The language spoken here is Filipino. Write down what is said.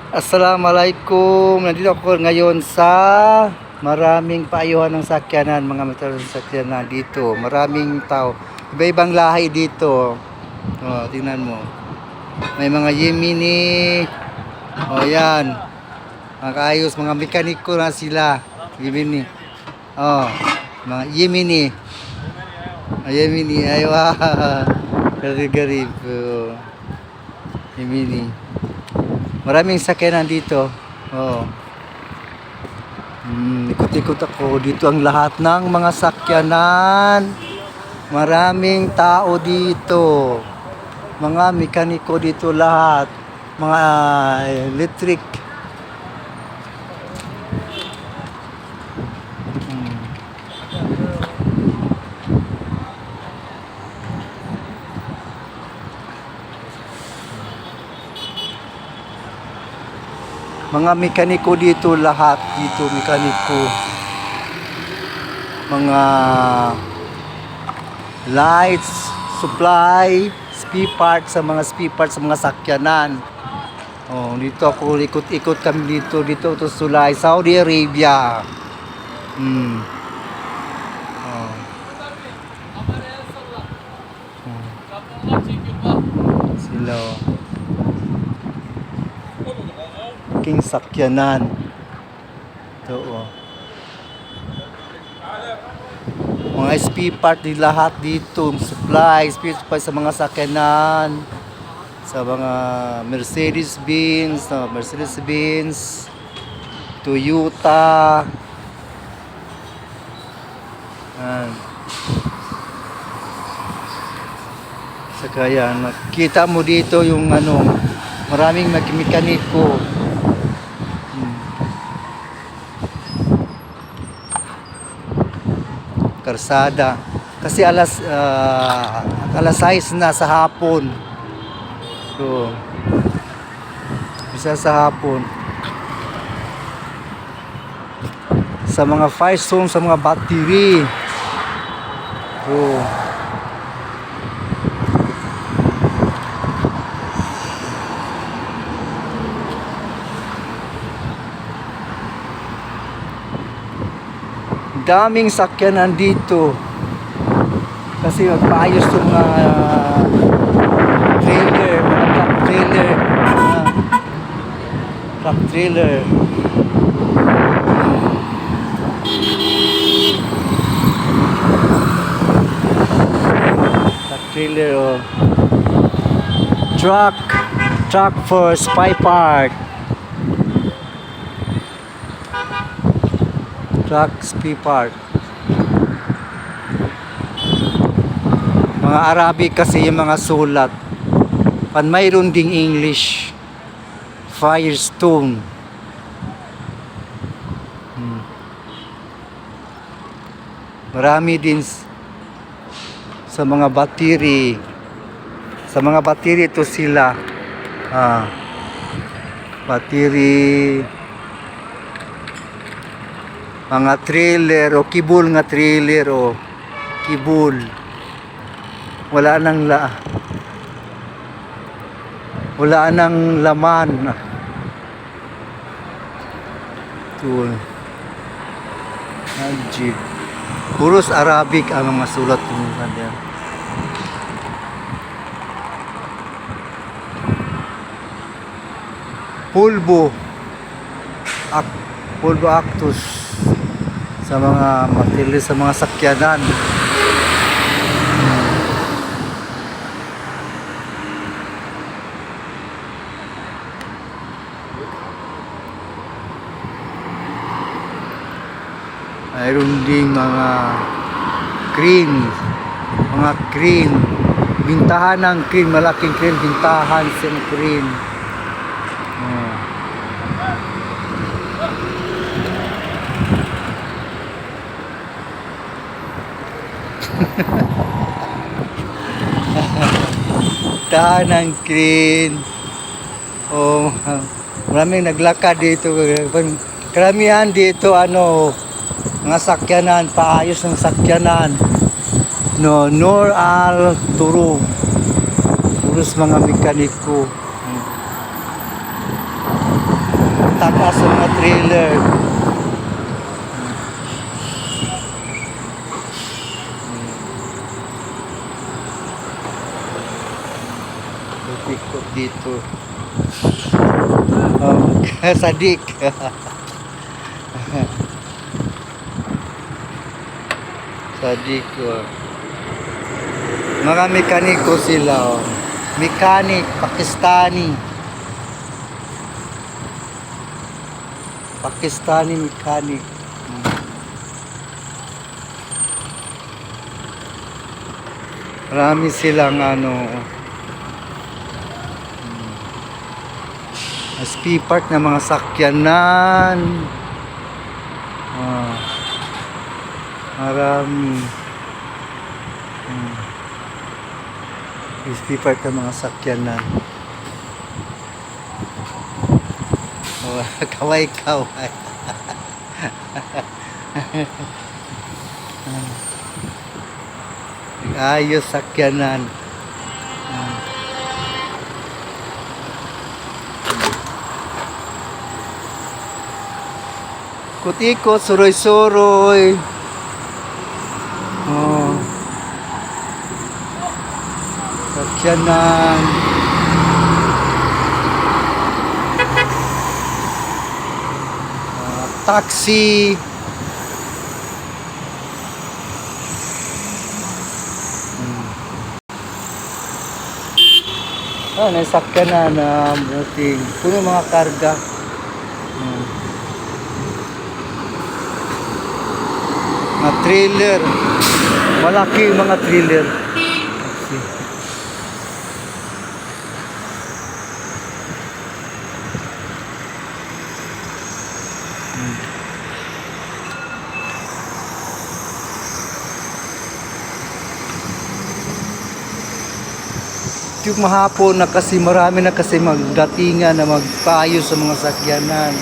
Assalamualaikum. Nandito ako ngayon sa maraming paayuhan ng sakyanan, mga motor ng sakyanan dito. Maraming tao. Iba-ibang lahi dito. Oh, tingnan mo. May mga Yemeni. Oh, yan. Mga kaayos, mga mekaniko na sila. Yemeni. Oh, mga Yemeni. Yemeni. Aywa. Garib-garib. Oh. Yemeni. Maraming sakyanan dito. Oh. Ikot-ikot ako. Dito ang lahat ng mga sakyanan. Maraming tao dito. Mga mekaniko dito lahat. Mga electric. Mga mekaniko dito lahat. Dito mekaniko. Mga lights, supply, spare parts sa mga sakyanan. Oh, dito ako ikot-ikot kami dito to Sulay, Saudi Arabia. Oh. Sila. King sakyanan. Ito oh. Mga SP part di lahat dito, supply, spare parts sa mga sakyanan, sa mga Mercedes-Benz, Toyota. Saka yan, nakita mo dito yung maraming mekaniko. Karsada kasi alas 6 na sa hapon. So isa sa hapon sa mga fire zone, sa mga battery. So daming sakyanan dito kasi magpaayos yung mga truck trailer oh. truck for spy part, truck spare part. Mga Arabic kasi yung mga sulat. Mayroon ding English. Firestone. Marami din sa mga battery. Sa mga battery ito sila. Battery. Mga trailer o kibul nga trailer o kibul. Wala nang laman. Ito. Jeep. Puros Arabic ang mga sulat ng kanya. Pulbo Actus sa mga material sa mga sakyanan. Mayroon ding mga crane, bintahan ng crane, malaking crane, bintahan sa crane. Bintahan ng crane. Oh, maraming naglakad dito. Karamihan dito mga sakyanan, paayos ng sakyanan. Nur Al Turu. Puros mga mekaniko. takas sa mga trailer. Ikot dito. Sadik. Sadik. Mga mekaniko sila. Mekanik, Pakistani. Pakistani mekanik. Marami silang SP Park na mga sakyanan. Marami. SP Park na mga sakyanan. Kaway-kaway. Ayos sakyanan. Ikot-ikot, suroy-suroy. Sakyanan. Taxi. Nasakyanan na buting. Puno mga karga. Mga trailer. Malaki yung mga trailer. Yung mahapon na kasi marami na kasi magdatingan na magpaayos sa mga sakyanan.